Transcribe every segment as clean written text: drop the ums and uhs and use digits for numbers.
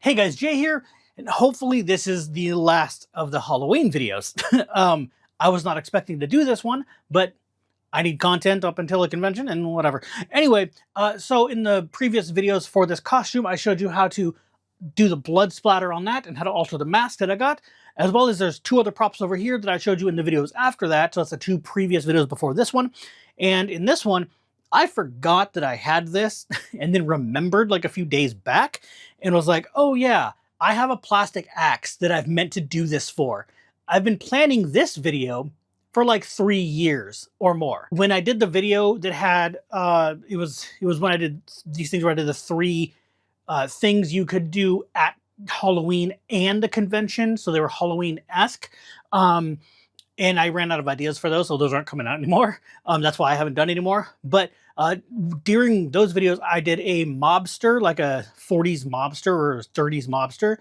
Hey guys, Jay here, and hopefully this is the last of the Halloween videos. I was not expecting to do this one, but I need content up until a convention and whatever. Anyway, so in the previous videos for this costume, I showed you how to do the blood splatter on that and how to alter the mask that I got, as well as there's two other props over here that I showed you in the videos after that. So that's the two previous videos before this one. And in this one, I forgot that I had this and then remembered like a few days back and was like, oh yeah, I have a plastic axe that I've meant to do this for. I've been planning this video for like 3 years or more. When I did the video that had, it was when I did these things where I did the three things you could do at Halloween and the convention. So they were Halloween-esque. And I ran out of ideas for those, so those aren't coming out anymore. That's why I haven't done anymore. But during those videos, I did a mobster, like a 40s mobster or 30s mobster.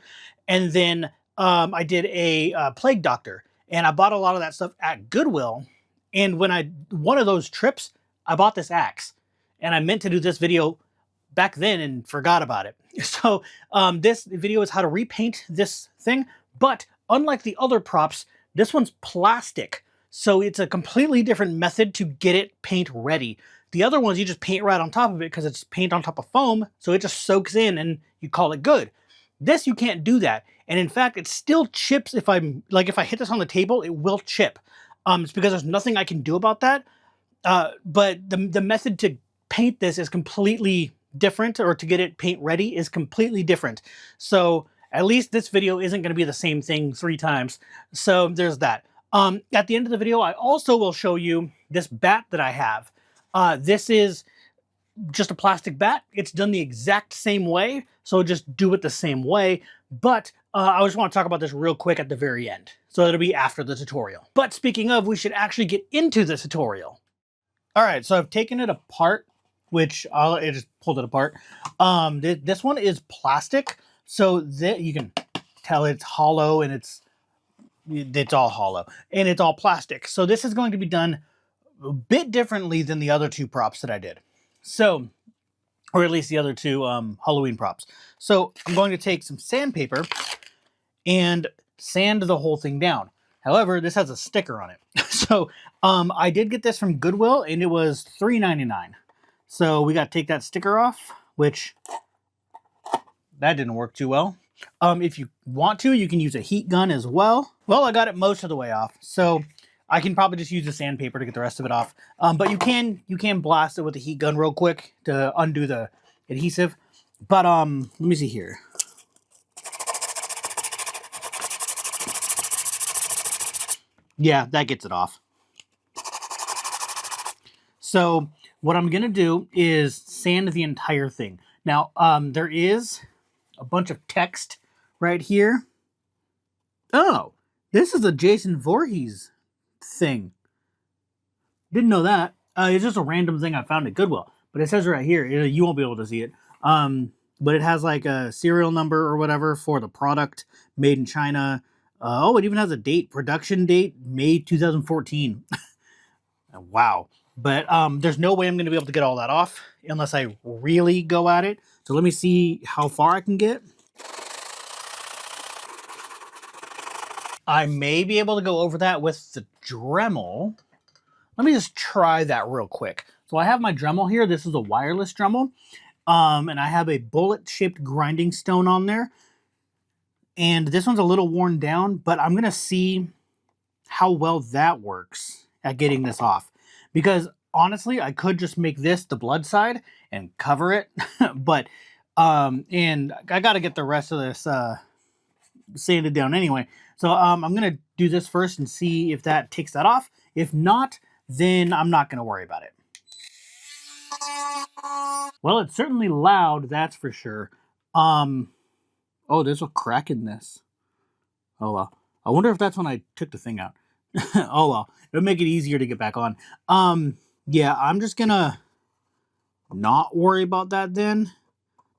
And then I did a plague doctor. And I bought a lot of that stuff at GoodWill. And when one of those trips, I bought this axe. And I meant to do this video back then and forgot about it. So this video is how to repaint this thing. But unlike the other props, this one's plastic. So it's a completely different method to get it paint ready. The other ones, you just paint right on top of it because it's paint on top of foam. So it just soaks in and you call it good. This, you can't do that. And in fact, it still chips if I hit this on the table, it will chip. It's because there's nothing I can do about that. But the method to paint this is completely different, or to get it paint ready is completely different. So at least this video isn't going to be the same thing 3 times. So there's that. At the end of the video, I also will show you this bat that I have. This is just a plastic bat. It's done the exact same way, so just do it the same way. But I just want to talk about this real quick at the very end. So it'll be after the tutorial. But speaking of, we should actually get into the tutorial. All right, so I've taken it apart, which I just pulled it apart. This one is plastic. So that you can tell it's hollow, and it's all hollow and it's all plastic. So this is going to be done a bit differently than the other 2 props that I did. So, or at least the other 2 Halloween props. So I'm going to take some sandpaper and sand the whole thing down. However, this has a sticker on it. So I did get this from GoodWill and it was $3.99. So we got to take that sticker off, which that didn't work too well. If you want to, you can use a heat gun as well. Well, I got it most of the way off, so I can probably just use the sandpaper to get the rest of it off. But you can blast it with a heat gun real quick to undo the adhesive. But let me see here. Yeah, that gets it off. So what I'm gonna do is sand the entire thing. Now, there is a bunch of text right here. Oh, this is a Jason Voorhees thing. Didn't know that. It's just a random thing I found at GoodWill. But it says right here, you won't be able to see it. But it has like a serial number or whatever for the product, made in China. Oh, it even has a date, production date, May 2014. Wow. But there's no way I'm going to be able to get all that off unless I really go at it. So let me see how far I can get. I may be able to go over that with the Dremel. Let me just try that real quick. So I have my Dremel here. This is a wireless Dremel. And I have a bullet-shaped grinding stone on there. And this one's a little worn down, but I'm going to see how well that works at getting this off. Because honestly, I could just make this the blood side and cover it. But, and I got to get the rest of this sanded down anyway. So I'm going to do this first and see if that takes that off. If not, then I'm not going to worry about it. Well, it's certainly loud, that's for sure. Oh, there's a crack in this. Oh, well. I wonder if that's when I took the thing out. Oh, well. It'll make it easier to get back on. Yeah, I'm just going to not worry about that then.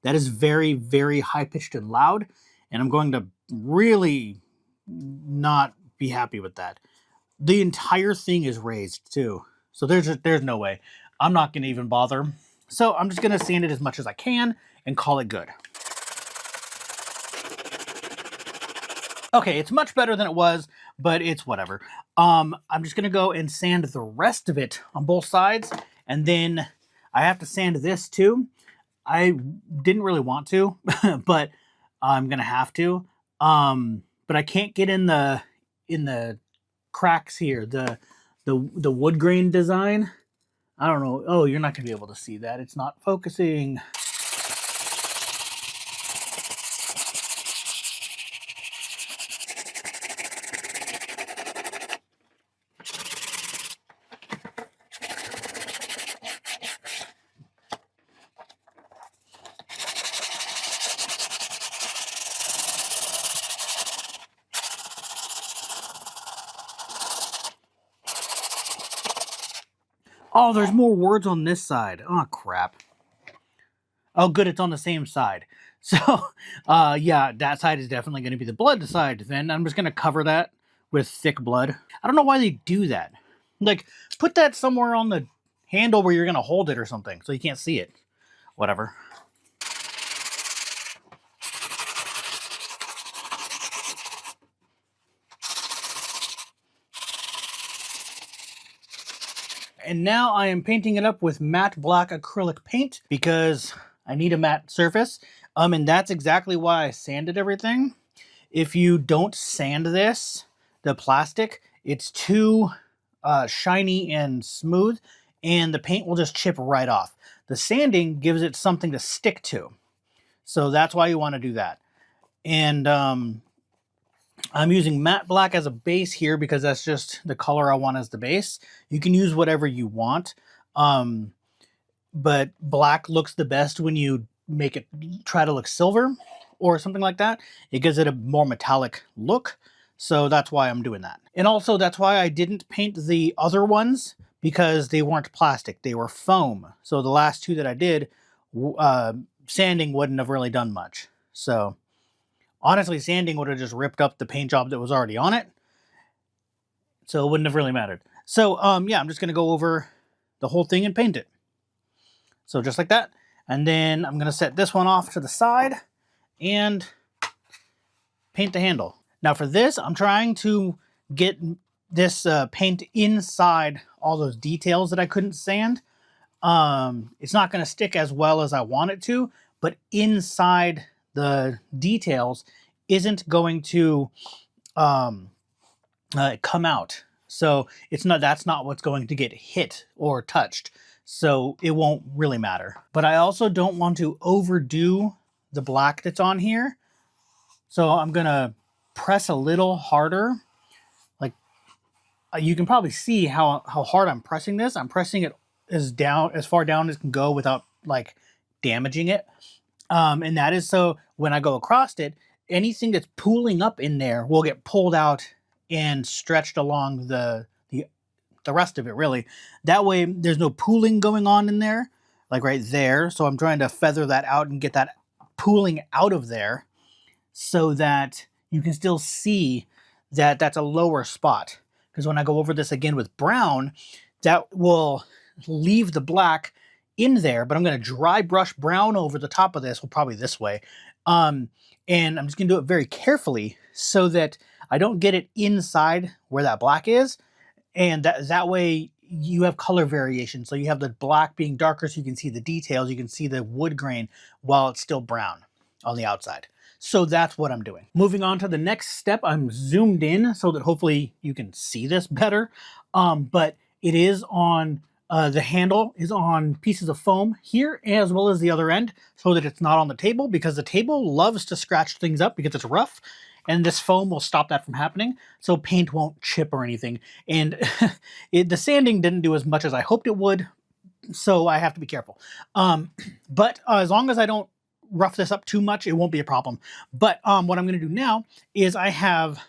That is very, very high-pitched and loud. And I'm going to really not be happy with that. The entire thing is raised, too. So there's no way. I'm not going to even bother. So I'm just going to sand it as much as I can and call it good. Okay, it's much better than it was, but it's whatever. I'm just gonna go and sand the rest of it on both sides, and then I have to sand this too. I didn't really want to, but I'm gonna have to. But I can't get in the cracks here. The wood grain design. I don't know. Oh, you're not gonna be able to see that. It's not focusing. Oh, there's more words on this side. Oh, crap. Oh, good, it's on the same side. So, yeah, that side is definitely going to be the blood side. Then I'm just going to cover that with thick blood. I don't know why they do that. Like, put that somewhere on the handle where you're going to hold it or something so you can't see it. Whatever. And now I am painting it up with matte black acrylic paint because I need a matte surface. And that's exactly why I sanded everything. If you don't sand this, the plastic, it's too shiny and smooth, and the paint will just chip right off. The sanding gives it something to stick to. So that's why you want to do that. And I'm using matte black as a base here because that's just the color I want as the base. You can use whatever you want, but black looks the best when you make it try to look silver or something like that. It gives it a more metallic look, so that's why I'm doing that. And also that's why I didn't paint the other ones, because they weren't plastic, they were foam. So the last two that I did, sanding wouldn't have really done much. So honestly, sanding would have just ripped up the paint job that was already on it, so it wouldn't have really mattered. So, yeah, I'm just going to go over the whole thing and paint it. So just like that. And then I'm going to set this one off to the side and paint the handle. Now for this, I'm trying to get this paint inside all those details that I couldn't sand. It's not going to stick as well as I want it to, but inside the details isn't going to come out. So that's not what's going to get hit or touched. So it won't really matter. But I also don't want to overdo the black that's on here. So I'm going to press a little harder. Like, you can probably see how hard I'm pressing this. I'm pressing it as far down as it can go without like damaging it. And that is so when I go across it, anything that's pooling up in there will get pulled out and stretched along the rest of it, really. That way there's no pooling going on in there, like right there. So I'm trying to feather that out and get that pooling out of there so that you can still see that that's a lower spot. Because when I go over this again with brown, that will leave the black in there, but I'm going to dry brush brown over the top of this, well, probably this way. And I'm just going to do it very carefully so that I don't get it inside where that black is. And that way you have color variation. So you have the black being darker so you can see the details. You can see the wood grain while it's still brown on the outside. So that's what I'm doing. Moving on to the next step, I'm zoomed in so that hopefully you can see this better. But it is on, the handle is on pieces of foam here as well as the other end so that it's not on the table, because the table loves to scratch things up because it's rough. And this foam will stop that from happening, so paint won't chip or anything. And the sanding didn't do as much as I hoped it would, so I have to be careful. But as long as I don't rough this up too much, it won't be a problem. But what I'm going to do now is I have,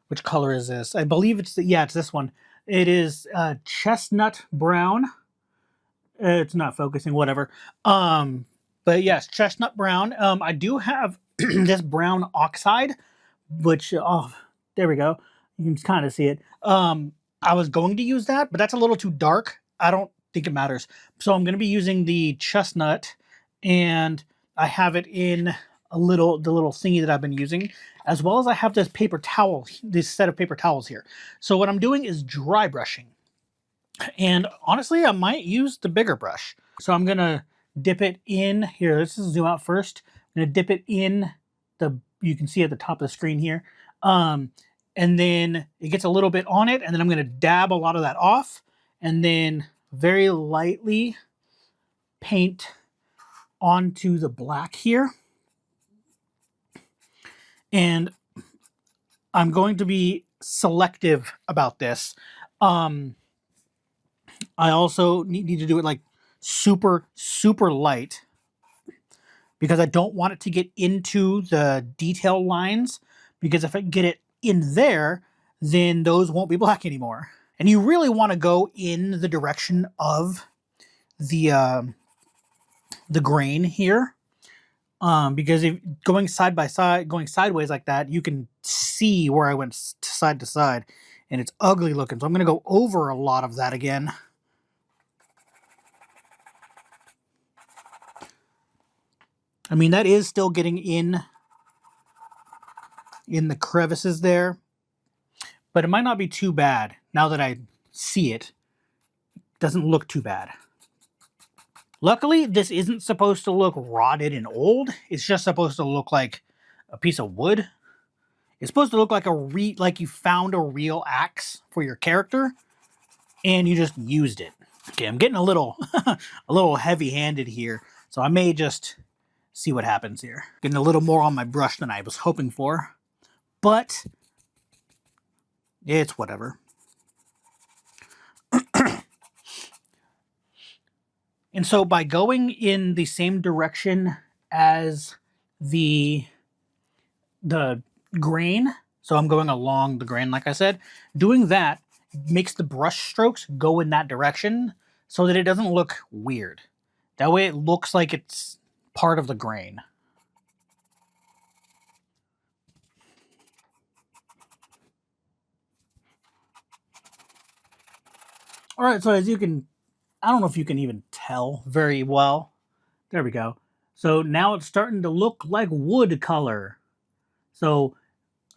which color is this? I believe it's this one. It is chestnut brown. It's not focusing, whatever. But yes, chestnut brown. I do have this brown oxide, which, oh, there we go. You can kind of see it. I was going to use that, but that's a little too dark. I don't think it matters. So I'm going to be using the chestnut, and I have it in the little thingy that I've been using, as well as I have this paper towel, this set of paper towels here. So what I'm doing is dry brushing. And honestly, I might use the bigger brush. So I'm gonna dip it in here. Let's just zoom out first. I'm gonna dip it in you can see at the top of the screen here. And then it gets a little bit on it, and then I'm gonna dab a lot of that off, and then very lightly paint onto the black here. And I'm going to be selective about this. I also need to do it like super, super light, because I don't want it to get into the detail lines, because if I get it in there, then those won't be black anymore. And you really want to go in the direction of the grain here, because if going side by side, going sideways like that, you can see where I went side to side, and it's ugly looking. So I'm going to go over a lot of that again. I mean, that is still getting in the crevices there, but it might not be too bad now that I see it. It doesn't look too bad. Luckily, this isn't supposed to look rotted and old. It's just supposed to look like a piece of wood. It's supposed to look like like you found a real axe for your character and you just used it. Okay, I'm getting a little a little heavy-handed here, so I may just see what happens here. Getting a little more on my brush than I was hoping for, but it's whatever. And so by going in the same direction as the grain, so I'm going along the grain like I said, doing that makes the brush strokes go in that direction so that it doesn't look weird. That way it looks like it's part of the grain. All right, so as you can, I don't know if you can even tell very well. There we go. So now it's starting to look like wood color. So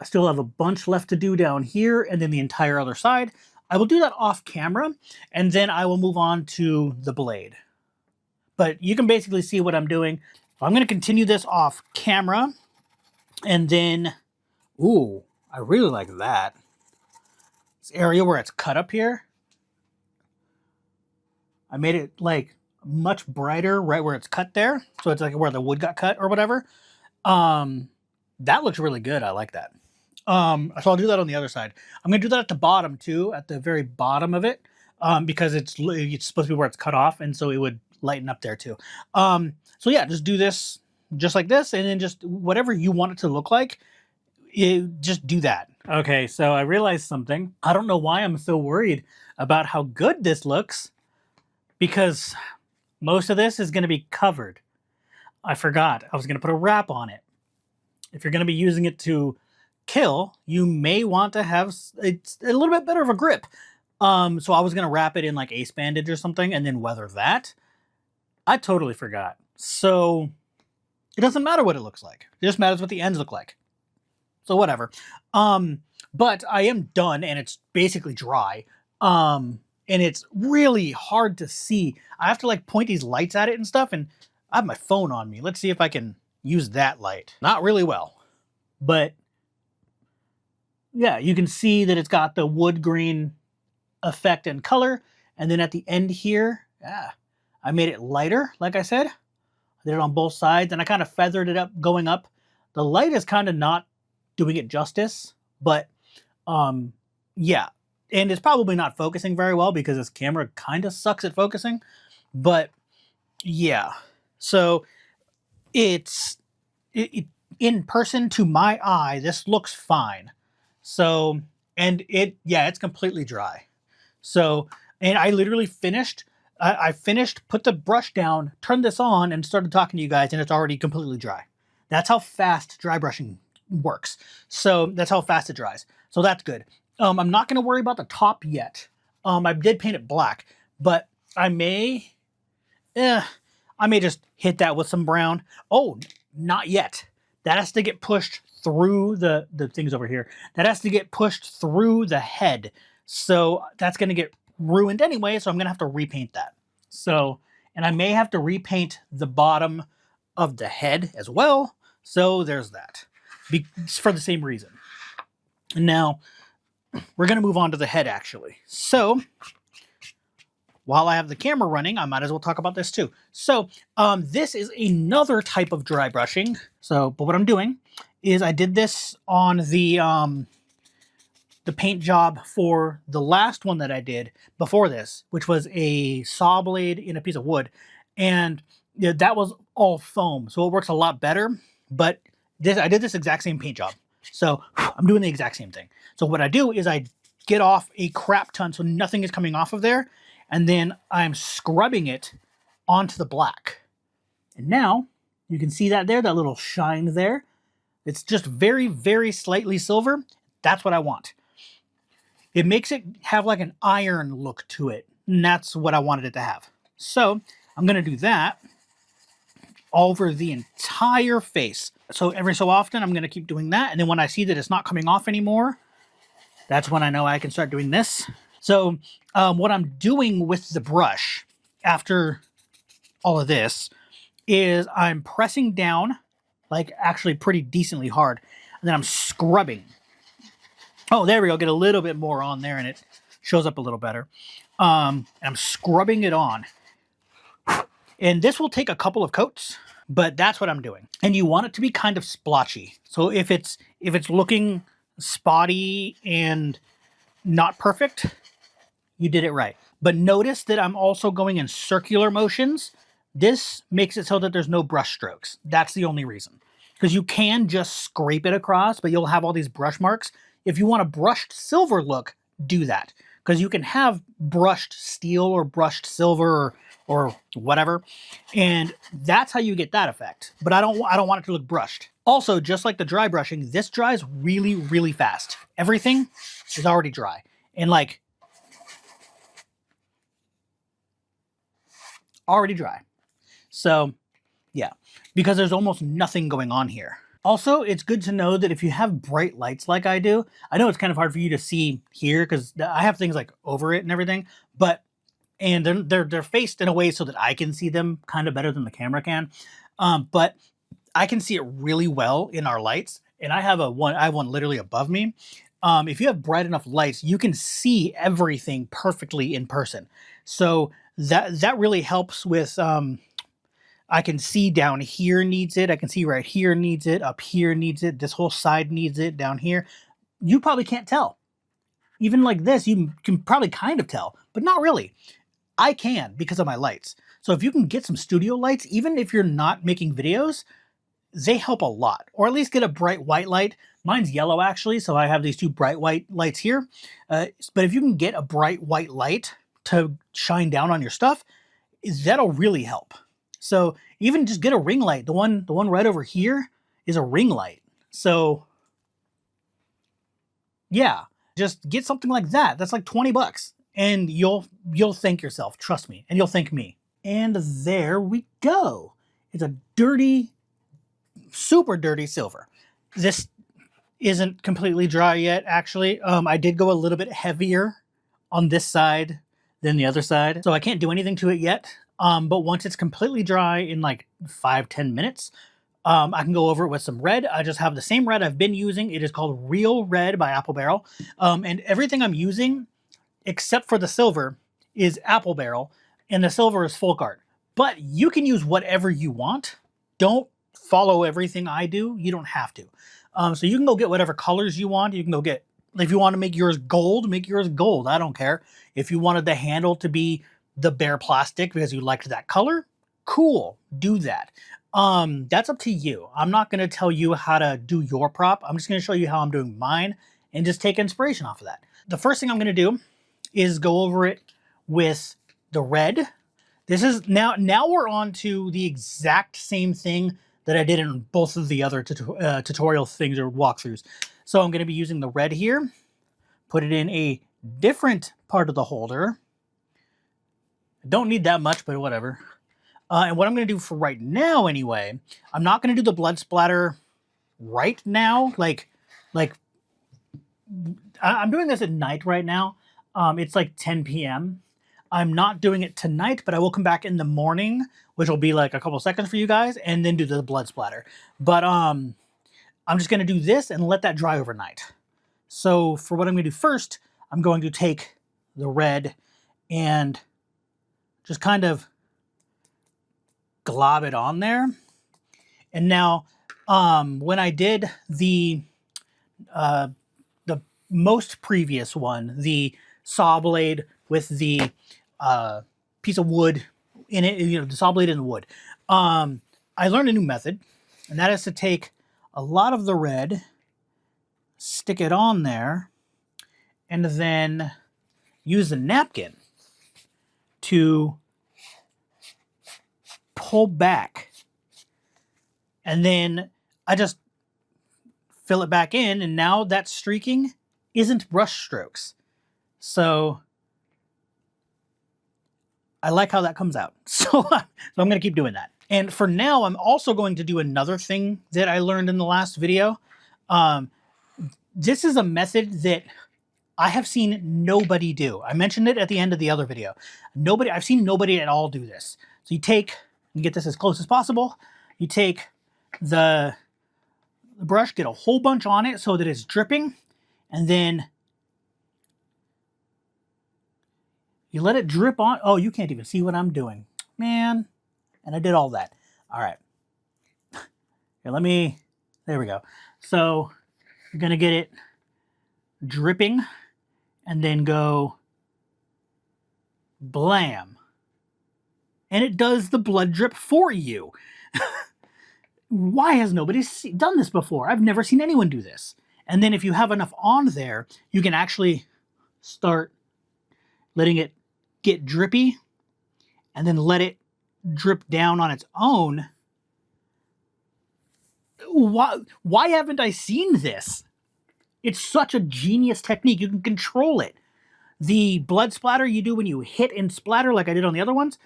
I still have a bunch left to do down here and then the entire other side. I will do that off camera, and then I will move on to the blade. But you can basically see what I'm doing. I'm going to continue this off camera, and then, ooh, I really like that. This area where it's cut up here, I made it like much brighter right where it's cut there. So it's like where the wood got cut or whatever. That looks really good. I like that. So I'll do that on the other side. I'm going to do that at the bottom too, at the very bottom of it, because it's supposed to be where it's cut off, and so it would lighten up there too. So yeah, just do this just like this, and then just whatever you want it to look like, just do that. Okay, so I realized something. I don't know why I'm so worried about how good this looks, because most of this is going to be covered. I forgot. I was going to put a wrap on it. If you're going to be using it to kill, you may want to have it's a little bit better of a grip. So I was going to wrap it in like ace bandage or something and then weather that. I totally forgot. So it doesn't matter what it looks like. It just matters what the ends look like. So whatever. But I am done, and it's basically dry. And it's really hard to see. I have to like point these lights at it and stuff, and I have my phone on me. Let's see if I can use that light. Not really well, but yeah, you can see that it's got the wood green effect and color. And then at the end here, I made it lighter, like I said. I did it on both sides, and I kind of feathered it up going up. The light is kind of not doing it justice, but yeah. And it's probably not focusing very well because this camera kind of sucks at focusing. But yeah, so it's in person to my eye, this looks fine. So, and it's completely dry. So, and I literally finished, I finished, put the brush down, turned this on, and started talking to you guys, and it's already completely dry. That's how fast dry brushing works. So that's how fast it dries. So that's good. I'm not going to worry about the top yet. I did paint it black, but I may just hit that with some brown. Oh, not yet. that has to get pushed through the things over here. That has to get pushed through the head. So that's going to get ruined anyway, so I'm going to have to repaint that. So, and I may have to repaint the bottom of the head as well. So there's that. For the same reason. And now we're going to move on to the head actually. So while I have the camera running, I might as well talk about this too. So this is another type of dry brushing. But what I'm doing is I did this on the paint job for the last one that I did before this, which was a saw blade in a piece of wood. And that was all foam, so it works a lot better. But I did this exact same paint job. So I'm doing the exact same thing. So what I do is I get off a crap ton so nothing is coming off of there. And then I'm scrubbing it onto the black. And now you can see that there, that little shine there. It's just very, very slightly silver. That's what I want. It makes it have like an iron look to it. And that's what I wanted it to have. So I'm going to do that over the entire face. So every so often I'm going to keep doing that. And then when I see that it's not coming off anymore, that's when I know I can start doing this. So what I'm doing with the brush after all of this is I'm pressing down, like actually pretty decently hard, and then I'm scrubbing. Oh, there we go. Get a little bit more on there and it shows up a little better. And I'm scrubbing it on. And this will take a couple of coats, but that's what I'm doing. And you want it to be kind of splotchy. So if it's looking spotty and not perfect, you did it right. But notice that I'm also going in circular motions. This makes it so that there's no brush strokes. That's the only reason. Because you can just scrape it across, but you'll have all these brush marks. If you want a brushed silver look, do that. Because you can have brushed steel or brushed silver or whatever. And that's how you get that effect. But I don't want it to look brushed. Also, just like the dry brushing, this dries really, really fast. Everything is already dry. And like, already dry. So yeah, because there's almost nothing going on here. Also, it's good to know that if you have bright lights like I do, I know it's kind of hard for you to see here because I have things like over it and everything, and they're faced in a way so that I can see them kind of better than the camera can. But I can see it really well in our lights, and I have one literally above me. If you have bright enough lights, you can see everything perfectly in person. So that really helps with, I can see down here needs it. I can see right here needs it. Up here needs it. This whole side needs it. Down here. You probably can't tell. Even like this, you can probably kind of tell, but not really. I can because of my lights. So if you can get some studio lights, even if you're not making videos, they help a lot. Or at least get a bright white light. Mine's yellow actually, so I have these two bright white lights here. But if you can get a bright white light to shine down on your stuff, that'll really help. So even just get a ring light. The one right over here is a ring light. So yeah, just get something like that. That's like 20 bucks and you'll thank yourself. Trust me. And you'll thank me. And there we go. It's a dirty, super dirty silver. This isn't completely dry yet, actually. I did go a little bit heavier on this side than the other side. So I can't do anything to it yet. But once it's completely dry in like 5-10 minutes, I can go over it with some red. I just have the same red I've been using. It is called Real Red by Apple Barrel. And everything I'm using, except for the silver, is Apple Barrel. And the silver is Folk Art. But you can use whatever you want. Don't follow everything I do. You don't have to. So you can go get whatever colors you want. You can go get, if you want to make yours gold, make yours gold. I don't care. If you wanted the handle to be the bare plastic because you liked that color, cool, do that. That's up to you. I'm not going to tell you how to do your prop. I'm just going to show you how I'm doing mine and just take inspiration off of that. The first thing I'm going to do is go over it with the red. This is now we're on to the exact same thing that I did in both of the other tutorial things or walkthroughs. So I'm going to be using the red here, put it in a different part of the holder. Don't need that much, but whatever. And what I'm going to do for right now, anyway, I'm not going to do the blood splatter right now. I'm doing this at night right now. It's like 10 p.m. I'm not doing it tonight, but I will come back in the morning, which will be like a couple seconds for you guys, and then do the blood splatter. But I'm just going to do this and let that dry overnight. So for what I'm going to do first, I'm going to take the red and just kind of glob it on there. And now, when I did the most previous one, the saw blade with the piece of wood in it, you know, the saw blade in the wood, I learned a new method, and that is to take a lot of the red, stick it on there, and then use a napkin to pull back. And then I just fill it back in, and now that streaking isn't brush strokes. So I like how that comes out. So I'm going to keep doing that. And for now, I'm also going to do another thing that I learned in the last video. This is a method that I have seen nobody do. I mentioned it at the end of the other video. I've seen nobody at all do this. So you get this as close as possible. You take the brush, get a whole bunch on it so that it's dripping, and then you let it drip on. Oh, you can't even see what I'm doing, man. And I did all that. All right. Here, there we go. So you're going to get it dripping and then go blam. And it does the blood drip for you. Why has nobody done this before? I've never seen anyone do this. And then if you have enough on there, you can actually start letting it get drippy and then let it drip down on its own. Why haven't I seen this? It's such a genius technique. You can control it. The blood splatter you do when you hit and splatter like I did on the other ones,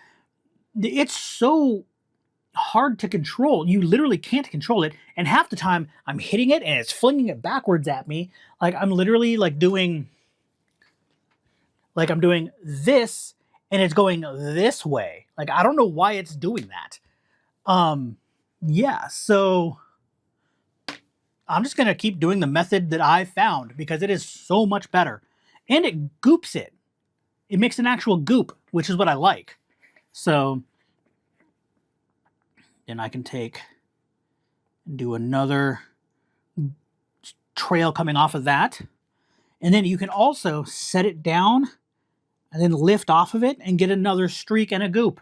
it's so hard to control. You literally can't control it. And half the time I'm hitting it and it's flinging it backwards at me. Like I'm literally like doing, like I'm doing this and it's going this way. Like I don't know why it's doing that. Yeah, so I'm just going to keep doing the method that I found because it is so much better. And it goops it. It makes an actual goop, which is what I like. So then I can take and do another trail coming off of that. And then you can also set it down and then lift off of it and get another streak and a goop.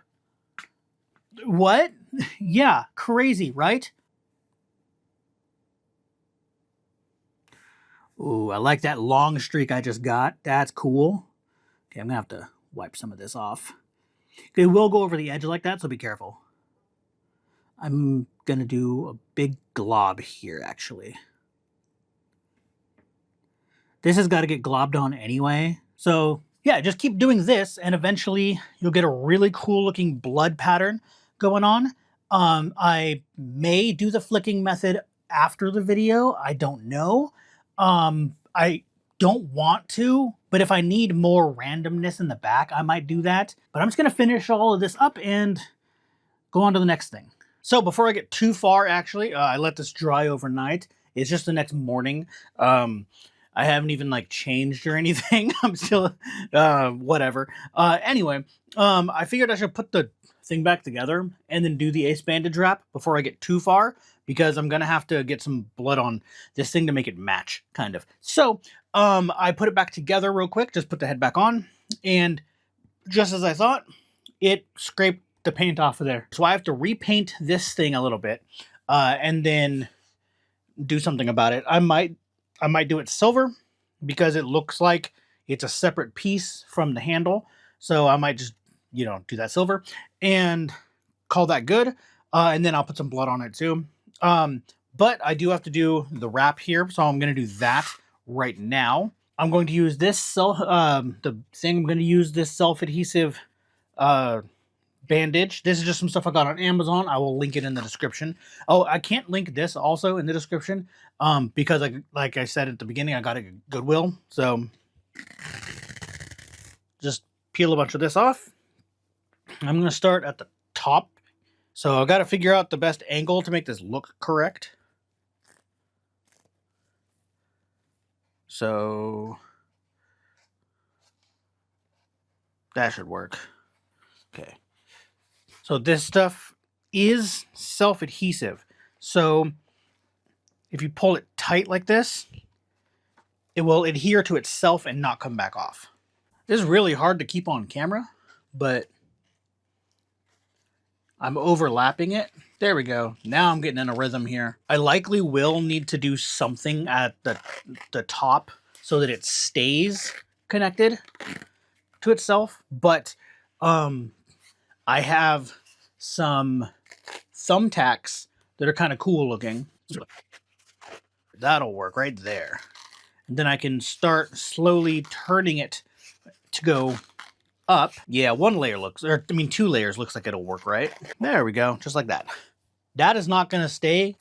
What? Yeah, crazy, right? Ooh, I like that long streak I just got. That's cool. Okay, I'm going to have to wipe some of this off. It will go over the edge like that, so be careful. I'm going to do a big glob here, actually. This has got to get globbed on anyway. So, yeah, just keep doing this, and eventually you'll get a really cool-looking blood pattern going on. I may do the flicking method after the video. I don't know. I don't want to, but if I need more randomness in the back, I might do that. But I'm just going to finish all of this up and go on to the next thing. So before I get too far, actually, I let this dry overnight. It's just the next morning. I haven't even like changed or anything. I'm still, whatever. Anyway, I figured I should put the thing back together and then do the ace bandage wrap before I get too far, because I'm going to have to get some blood on this thing to make it match, kind of. So, I put it back together real quick, just put the head back on, and just as I thought, it scraped the paint off of there. So I have to repaint this thing a little bit, and then do something about it. I might do it silver, because it looks like it's a separate piece from the handle. So I might just, you know, do that silver and call that good. And then I'll put some blood on it too. But I do have to do the wrap here, so I'm going to do that right now. I'm going to use this self-adhesive Bandage. This is just some stuff I got on Amazon. I will link it in the description. Oh, I can't link this also in the description because like I said at the beginning, I got it at Goodwill. So just peel a bunch of this off. I'm going to start at the top. So I've got to figure out the best angle to make this look correct. So that should work. Okay. So this stuff is self-adhesive. So if you pull it tight like this, it will adhere to itself and not come back off. This is really hard to keep on camera, but I'm overlapping it. There we go. Now I'm getting in a rhythm here. I likely will need to do something at the top so that it stays connected to itself, but I have some thumbtacks that are kind of cool looking. That'll work right there. And then I can start slowly turning it to go up. Yeah, one layer looks, or I mean 2 layers looks like it'll work, right? There we go, just like that. That is not gonna stay.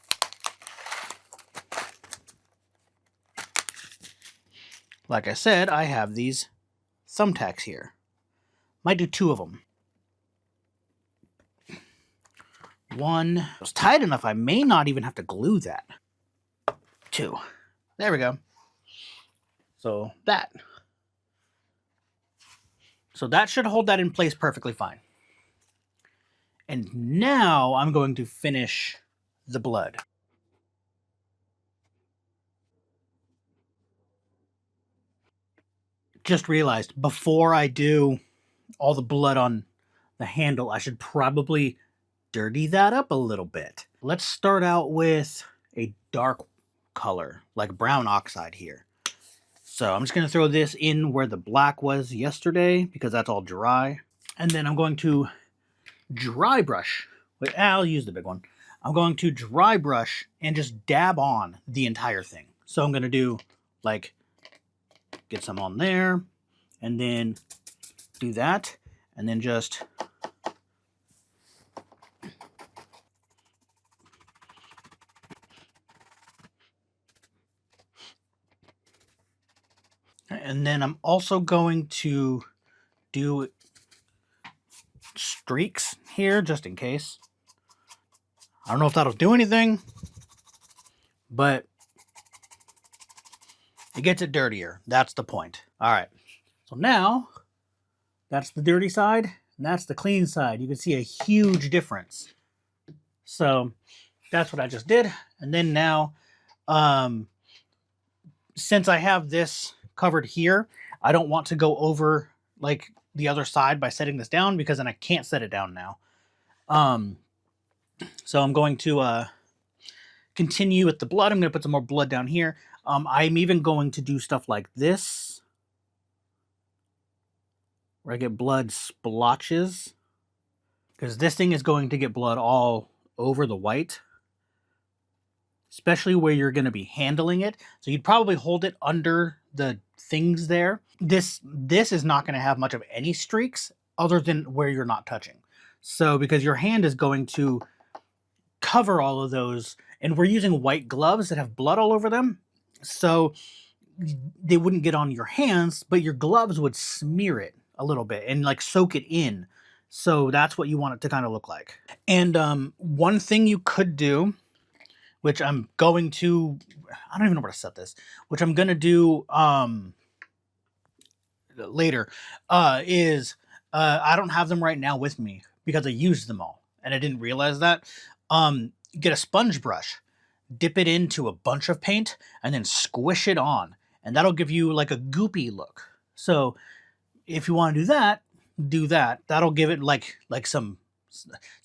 Like I said, I have these thumbtacks here. Might do 2 of them. One was tight enough, I may not even have to glue that. 2. There we go. So that should hold that in place perfectly fine. And now I'm going to finish the blood. Just realized before I do all the blood on the handle, I should probably dirty that up a little bit. Let's start out with a dark color, like brown oxide here. So I'm just going to throw this in where the black was yesterday because that's all dry. And then I'm going to dry brush. Wait, I'll use the big one. I'm going to dry brush and just dab on the entire thing. So I'm going to do like, get some on there and then do that. And then just and then I'm also going to do streaks here just in case. I don't know if that'll do anything, but it gets it dirtier. That's the point. All right. So now that's the dirty side and that's the clean side. You can see a huge difference. So that's what I just did. And then now, since I have this covered here, I don't want to go over like the other side by setting this down because then I can't set it down now. So I'm going to continue with the blood. I'm going to put some more blood down here. I'm even going to do stuff like this, where I get blood splotches, because this thing is going to get blood all over the white, especially where you're going to be handling it. So you'd probably hold it under the things there. This is not going to have much of any streaks other than where you're not touching. So because your hand is going to cover all of those, and we're using white gloves that have blood all over them, so they wouldn't get on your hands, but your gloves would smear it a little bit and like soak it in. So that's what you want it to kind of look like. And one thing you could do, which I'm going to, I don't even know where to set this, which I'm going to do later, is I don't have them right now with me because I used them all and I didn't realize that. Get a sponge brush, dip it into a bunch of paint and then squish it on, and that'll give you like a goopy look. So if you want to do that. That'll give it like some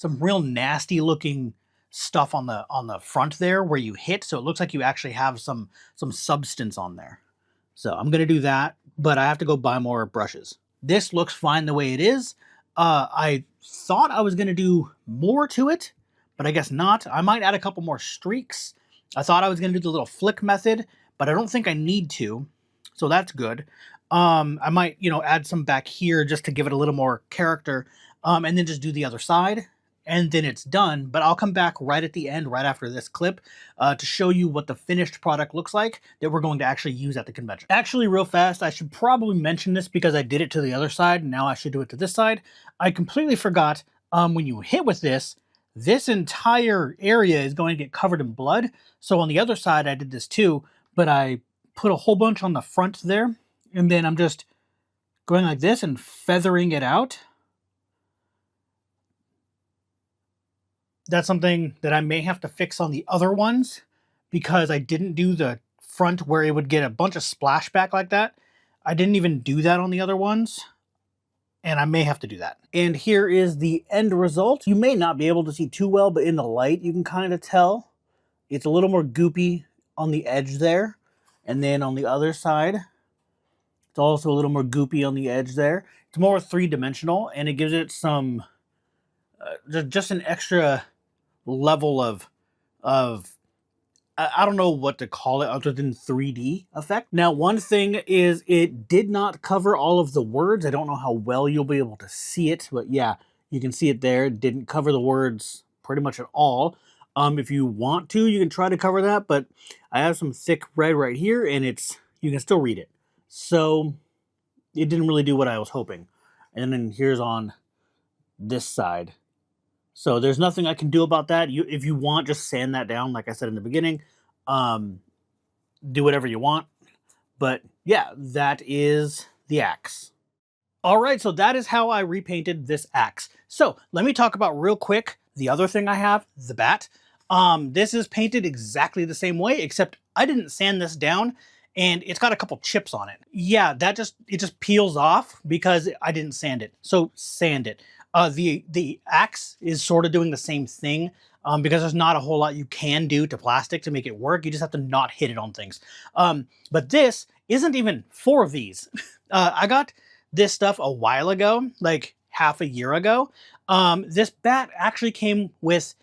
real nasty looking stuff on the front there where you hit, so it looks like you actually have some substance on there. So I'm gonna do that, but I have to go buy more brushes. This looks fine the way it is. I thought I was gonna do more to it, but I guess not. I might add a couple more streaks. I thought I was gonna do the little flick method, but I don't think I need to, so that's good. I might, add some back here just to give it a little more character. and then just do the other side, and then it's done. But I'll come back right at the end, right after this clip, to show you what the finished product looks like that we're going to actually use at the convention. Actually, real fast, I should probably mention this because I did it to the other side, and now I should do it to this side. I completely forgot, when you hit with this entire area is going to get covered in blood. So on the other side, I did this too, but I put a whole bunch on the front there, and then I'm just going like this and feathering it out. That's something that I may have to fix on the other ones because I didn't do the front where it would get a bunch of splashback like that. I didn't even do that on the other ones, and I may have to do that. And here is the end result. You may not be able to see too well, but in the light you can kind of tell. It's a little more goopy on the edge there. And then on the other side, it's also a little more goopy on the edge there. It's more three-dimensional, and it gives it some, just an extra level of I don't know what to call it other than 3D effect. Now, one thing is it did not cover all of the words. I don't know how well you'll be able to see it, but yeah, you can see it there. It didn't cover the words pretty much at all. If you want to, you can try to cover that, but I have some thick red right here, and you can still read it. So it didn't really do what I was hoping. And then here's on this side. So there's nothing I can do about that. If you want, just sand that down, like I said in the beginning. Do whatever you want. But yeah, that is the axe. All right, so that is how I repainted this axe. So let me talk about real quick the other thing I have, the bat. This is painted exactly the same way, except I didn't sand this down, and it's got a couple chips on it. Yeah, it just peels off because I didn't sand it. So sand it. The axe is sort of doing the same thing, because there's not a whole lot you can do to plastic to make it work. You just have to not hit it on things. But this isn't even for these. I got this stuff a while ago, like half a year ago. This bat actually came with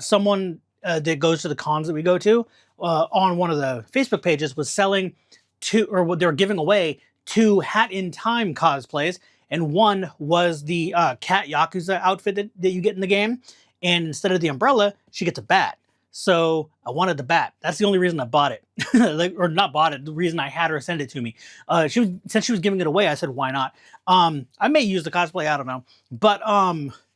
someone that goes to the cons that we go to, on one of the Facebook pages, was selling what they were giving away 2 Hat in Time cosplays. And one was the Cat Yakuza outfit that you get in the game. And instead of the umbrella, she gets a bat. So I wanted the bat. That's the only reason I bought it. Or not bought it, the reason I had her send it to me. Since she was giving it away, I said, why not? I may use the cosplay, I don't know. But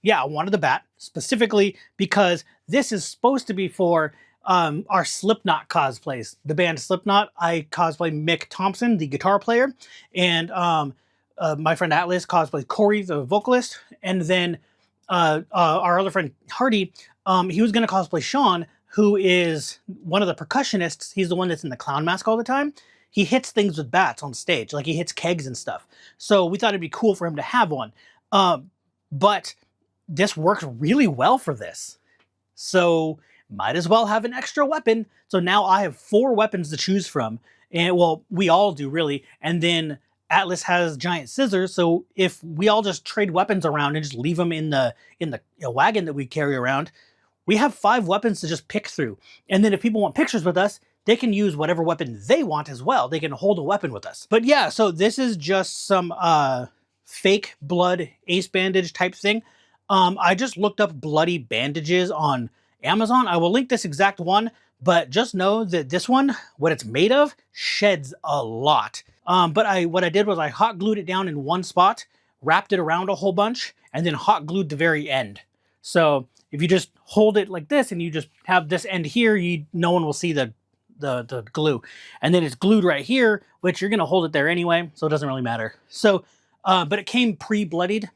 yeah, I wanted the bat, specifically because this is supposed to be for our Slipknot cosplays. The band Slipknot, I cosplay Mick Thompson, the guitar player. And my friend Atlas cosplays Corey, the vocalist, and then our other friend Hardy, he was going to cosplay Sean, who is one of the percussionists. He's the one that's in the clown mask all the time. He hits things with bats on stage, like he hits kegs and stuff. So we thought it'd be cool for him to have one. But this works really well for this. So might as well have an extra weapon. So now I have 4 weapons to choose from. And well, we all do really. And then Atlas has giant scissors, so if we all just trade weapons around and just leave them in the wagon that we carry around, we have 5 weapons to just pick through. And then if people want pictures with us, they can use whatever weapon they want as well. They can hold a weapon with us. But yeah, so this is just some fake blood ace bandage type thing. I just looked up bloody bandages on Amazon. I will link this exact one, but just know that this one, what it's made of, sheds a lot. But what I did was I hot glued it down in one spot, wrapped it around a whole bunch, and then hot glued the very end. So if you just hold it like this and you just have this end here, no one will see the glue. And then it's glued right here, which you're gonna hold it there anyway, so it doesn't really matter. So, but it came pre-bloodied,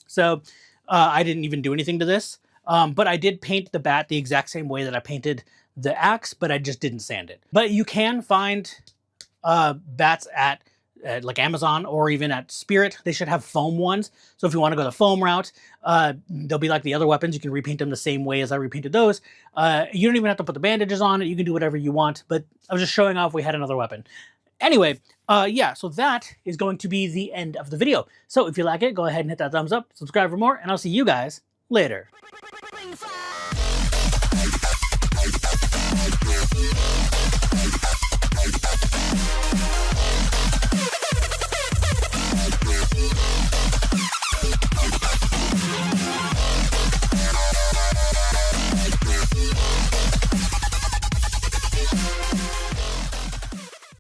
so I didn't even do anything to this. But I did paint the bat the exact same way that I painted the axe, but I just didn't sand it. But you can find bats at like Amazon or even at Spirit. They should have foam ones. So if you want to go the foam route, they'll be like the other weapons. You can repaint them the same way as I repainted those. You don't even have to put the bandages on it. You can do whatever you want, but I was just showing off we had another weapon. Anyway, yeah, so that is going to be the end of the video. So if you like it, go ahead and hit that thumbs up, subscribe for more, and I'll see you guys later.